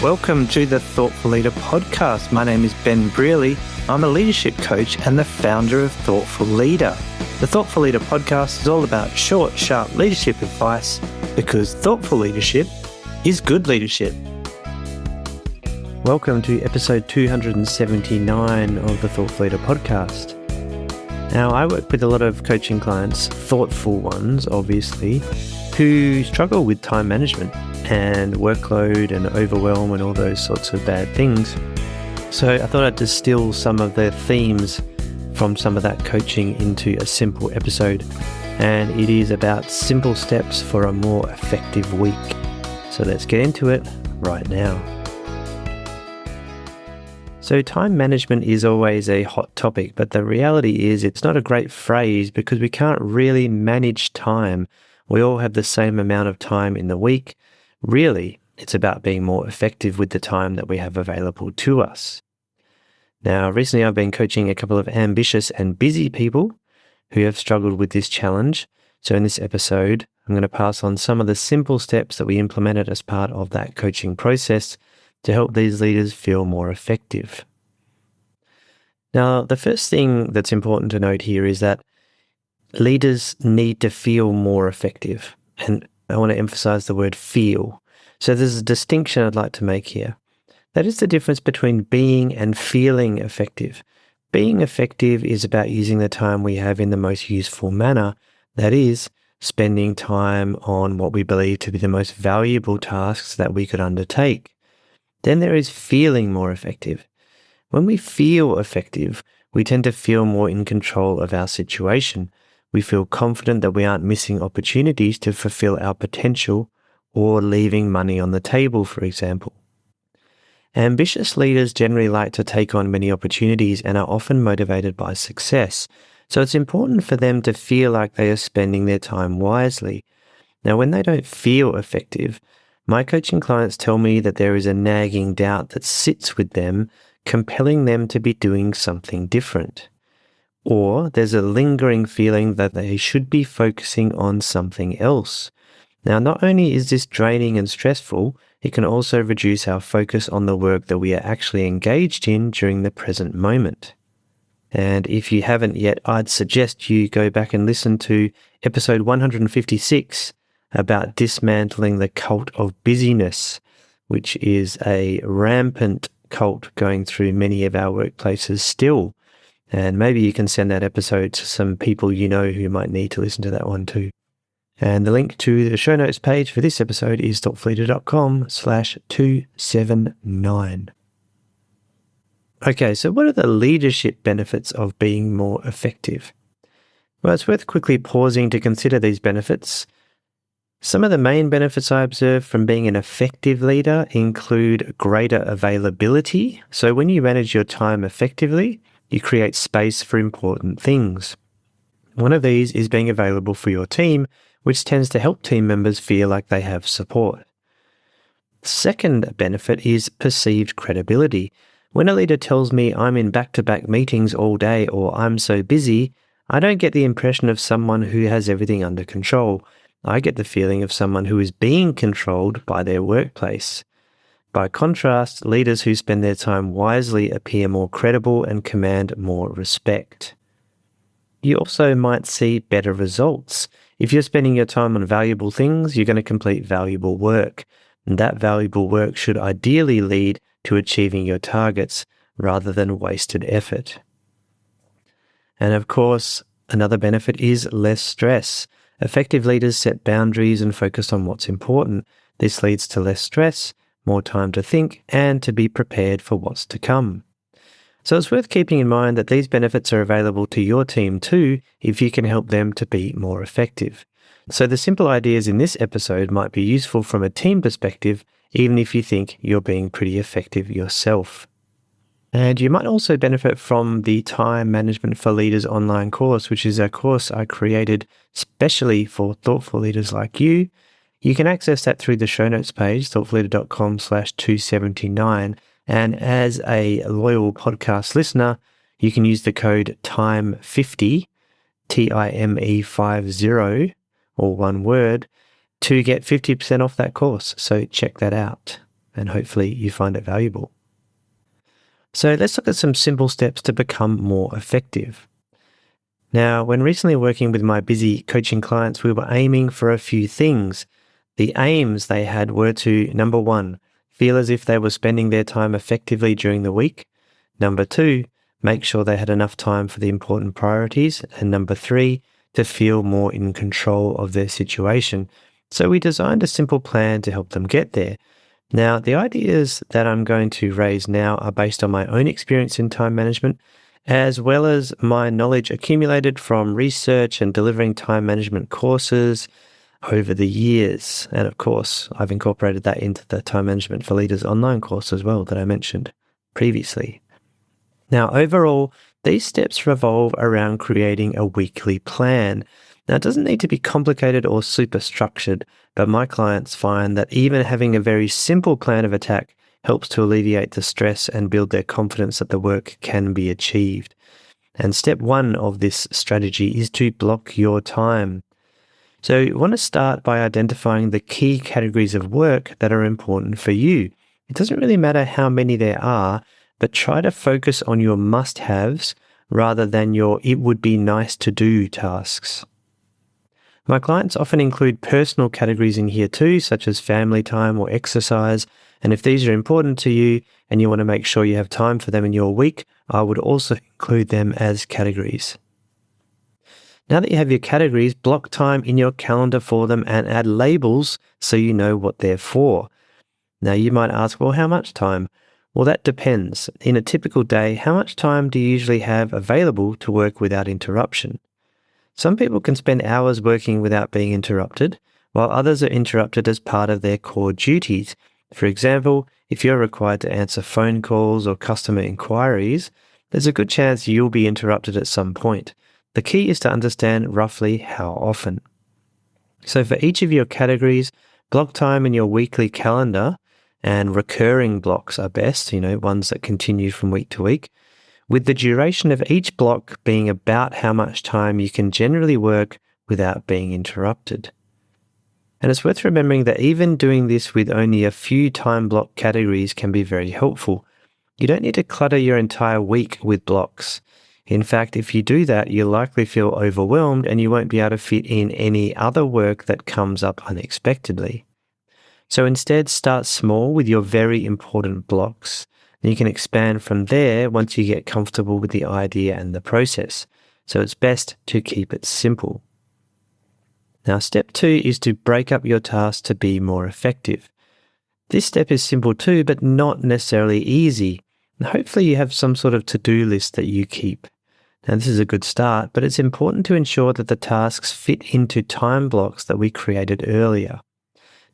Welcome to the Thoughtful Leader podcast. My name is Ben Brearley. I'm a leadership coach and the founder of Thoughtful Leader. The Thoughtful Leader podcast is all about short, sharp leadership advice because thoughtful leadership is good leadership. Welcome to episode 279 of the Thoughtful Leader podcast. Now, I work with a lot of coaching clients, thoughtful ones, obviously, who struggle with time management and workload and overwhelm and all those sorts of bad things. So I thought I'd distill some of the themes from some of that coaching into a simple episode. And it is about simple steps for a more effective week. So let's get into it right now. So time management is always a hot topic, but the reality is it's not a great phrase because we can't really manage time. We all have the same amount of time in the week. Really, it's about being more effective with the time that we have available to us. Now, recently I've been coaching a couple of ambitious and busy people who have struggled with this challenge. So in this episode, I'm going to pass on some of the simple steps that we implemented as part of that coaching process to help these leaders feel more effective. Now, the first thing that's important to note here is that leaders need to feel more effective. And I want to emphasize the word feel. So there's a distinction I'd like to make here. That is the difference between being and feeling effective. Being effective is about using the time we have in the most useful manner. That is, spending time on what we believe to be the most valuable tasks that we could undertake. Then there is feeling more effective. When we feel effective, we tend to feel more in control of our situation. We feel confident that we aren't missing opportunities to fulfill our potential or leaving money on the table, for example. Ambitious leaders generally like to take on many opportunities and are often motivated by success. So it's important for them to feel like they are spending their time wisely. Now, when they don't feel effective, my coaching clients tell me that there is a nagging doubt that sits with them, compelling them to be doing something different. Or there's a lingering feeling that they should be focusing on something else. Now, not only is this draining and stressful, it can also reduce our focus on the work that we are actually engaged in during the present moment. And if you haven't yet, I'd suggest you go back and listen to episode 156 about dismantling the cult of busyness, which is a rampant cult going through many of our workplaces still. And maybe you can send that episode to some people you know who might need to listen to that one too. And the link to the show notes page for this episode is thoughtfulleader.com/279. Okay, so what are the leadership benefits of being more effective? Well, it's worth quickly pausing to consider these benefits. Some of the main benefits I observe from being an effective leader include greater availability. So when you manage your time effectively, you create space for important things. One of these is being available for your team, which tends to help team members feel like they have support. The second benefit is perceived credibility. When a leader tells me I'm in back-to-back meetings all day or I'm so busy, I don't get the impression of someone who has everything under control. I get the feeling of someone who is being controlled by their workplace. By contrast, leaders who spend their time wisely appear more credible and command more respect. You also might see better results. If you're spending your time on valuable things, you're going to complete valuable work. And that valuable work should ideally lead to achieving your targets rather than wasted effort. And of course, another benefit is less stress. Effective leaders set boundaries and focus on what's important. This leads to less stress, more time to think, and to be prepared for what's to come. So it's worth keeping in mind that these benefits are available to your team too if you can help them to be more effective. So the simple ideas in this episode might be useful from a team perspective, even if you think you're being pretty effective yourself. And you might also benefit from the Time Management for Leaders online course, which is a course I created specially for thoughtful leaders like you. You can access that through the show notes page, thoughtfulleader.com/279. And as a loyal podcast listener, you can use the code TIME50, TIME50, or one word, to get 50% off that course. So check that out. and hopefully you find it valuable. So let's look at some simple steps to become more effective. Now, when recently working with my busy coaching clients, we were aiming for a few things. The aims they had were to, number one, feel as if they were spending their time effectively during the week. Number two, make sure they had enough time for the important priorities. And number three, to feel more in control of their situation. So we designed a simple plan to help them get there. Now, the ideas that I'm going to raise now are based on my own experience in time management, as well as my knowledge accumulated from research and delivering time management courses over the years. And of course, I've incorporated that into the Time Management for Leaders online course as well that I mentioned previously. Now, overall, these steps revolve around creating a weekly plan. Now, it doesn't need to be complicated or super structured, but my clients find that even having a very simple plan of attack helps to alleviate the stress and build their confidence that the work can be achieved. And step one of this strategy is to block your time. So you want to start by identifying the key categories of work that are important for you. It doesn't really matter how many there are, but try to focus on your must-haves rather than your it would be nice to do tasks. My clients often include personal categories in here too, such as family time or exercise. And if these are important to you and you want to make sure you have time for them in your week, I would also include them as categories. Now that you have your categories, block time in your calendar for them and add labels so you know what they're for. Now you might ask, well, how much time? Well, that depends. In a typical day, how much time do you usually have available to work without interruption? Some people can spend hours working without being interrupted, while others are interrupted as part of their core duties. For example, if you're required to answer phone calls or customer inquiries, there's a good chance you'll be interrupted at some point. The key is to understand roughly how often. So for each of your categories, block time in your weekly calendar, and recurring blocks are best, ones that continue from week to week, with the duration of each block being about how much time you can generally work without being interrupted. And it's worth remembering that even doing this with only a few time block categories can be very helpful. You don't need to clutter your entire week with blocks. In fact, if you do that, you'll likely feel overwhelmed and you won't be able to fit in any other work that comes up unexpectedly. So instead, start small with your very important blocks. And you can expand from there once you get comfortable with the idea and the process. So it's best to keep it simple. Now, step 2 is to break up your tasks to be more effective. This step is simple too, but not necessarily easy. And hopefully you have some sort of to-do list that you keep. Now, this is a good start, but it's important to ensure that the tasks fit into time blocks that we created earlier.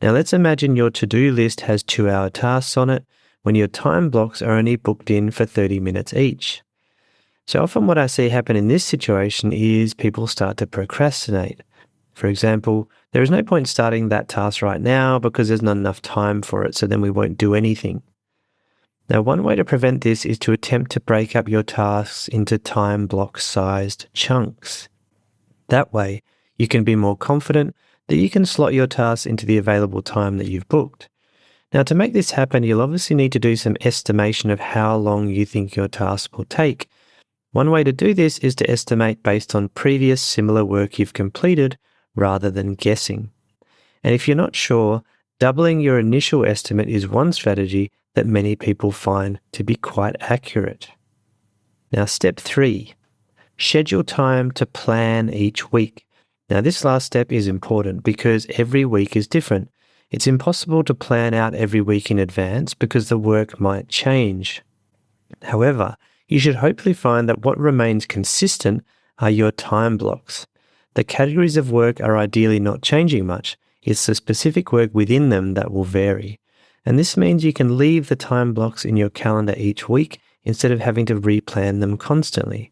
Now, let's imagine your to-do list has 2-hour tasks on it when your time blocks are only booked in for 30 minutes each. So often what I see happen in this situation is people start to procrastinate. For example, there is no point starting that task right now because there's not enough time for it, so then we won't do anything. Now, one way to prevent this is to attempt to break up your tasks into time block-sized chunks. That way, you can be more confident that you can slot your tasks into the available time that you've booked. Now, to make this happen, you'll obviously need to do some estimation of how long you think your task will take. One way to do this is to estimate based on previous similar work you've completed rather than guessing. And if you're not sure, doubling your initial estimate is one strategy that many people find to be quite accurate. Now, step 3, schedule time to plan each week. Now, this last step is important because every week is different. It's impossible to plan out every week in advance because the work might change. However, you should hopefully find that what remains consistent are your time blocks. The categories of work are ideally not changing much. It's the specific work within them that will vary. And this means you can leave the time blocks in your calendar each week instead of having to replan them constantly.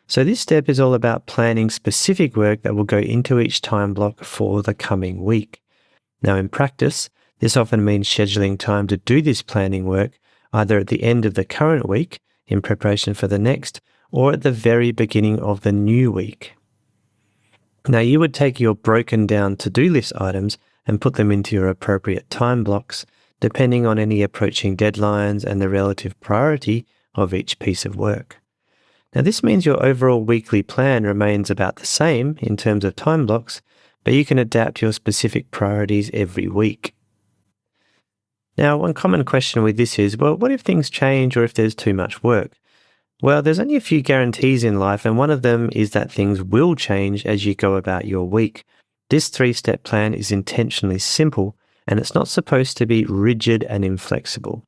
So this step is all about planning specific work that will go into each time block for the coming week. Now, in practice, this often means scheduling time to do this planning work either at the end of the current week in preparation for the next or at the very beginning of the new week. Now, you would take your broken down to-do list items and put them into your appropriate time blocks, depending on any approaching deadlines and the relative priority of each piece of work. Now, this means your overall weekly plan remains about the same in terms of time blocks, but you can adapt your specific priorities every week. Now, one common question with this is, well, what if things change or if there's too much work? Well, there's only a few guarantees in life, and one of them is that things will change as you go about your week. This 3-step plan is intentionally simple, and it's not supposed to be rigid and inflexible.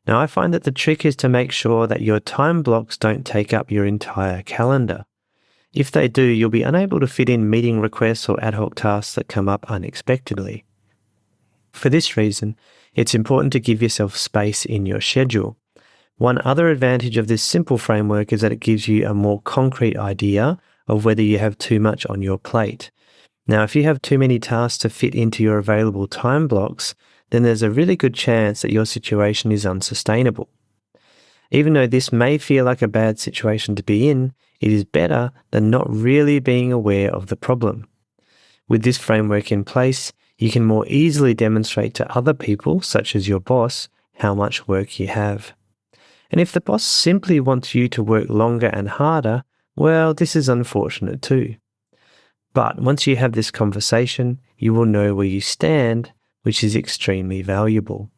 Now, I find that the trick is to make sure that your time blocks don't take up your entire calendar. If they do, you'll be unable to fit in meeting requests or ad hoc tasks that come up unexpectedly. For this reason, it's important to give yourself space in your schedule. One other advantage of this simple framework is that it gives you a more concrete idea of whether you have too much on your plate. Now, if you have too many tasks to fit into your available time blocks, then there's a really good chance that your situation is unsustainable. Even though this may feel like a bad situation to be in, it is better than not really being aware of the problem. With this framework in place, you can more easily demonstrate to other people, such as your boss, how much work you have. And if the boss simply wants you to work longer and harder, well, this is unfortunate too. But once you have this conversation, you will know where you stand, which is extremely valuable.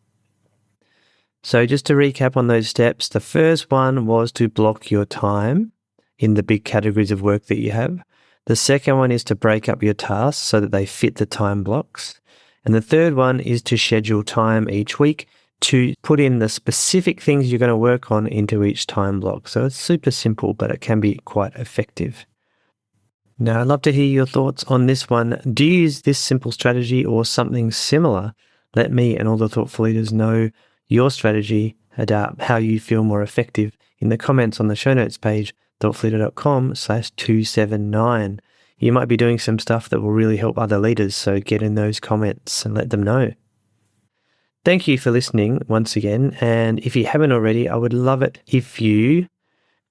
So just to recap on those steps, the first one was to block your time in the big categories of work that you have. The second one is to break up your tasks so that they fit the time blocks. And the third one is to schedule time each week to put in the specific things you're going to work on into each time block. So it's super simple, but it can be quite effective. Now, I'd love to hear your thoughts on this one. Do you use this simple strategy or something similar? Let me and all the thoughtful leaders know your strategy about how you feel more effective in the comments on the show notes page, thoughtfulleader.com/279. You might be doing some stuff that will really help other leaders, so get in those comments and let them know. Thank you for listening once again, and if you haven't already, I would love it if you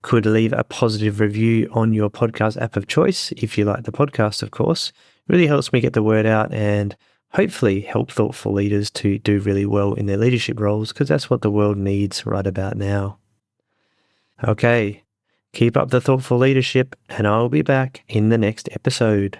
could leave a positive review on your podcast app of choice, if you like the podcast, of course. It really helps me get the word out and hopefully help thoughtful leaders to do really well in their leadership roles, because that's what the world needs right about now. Okay, keep up the thoughtful leadership, and I'll be back in the next episode.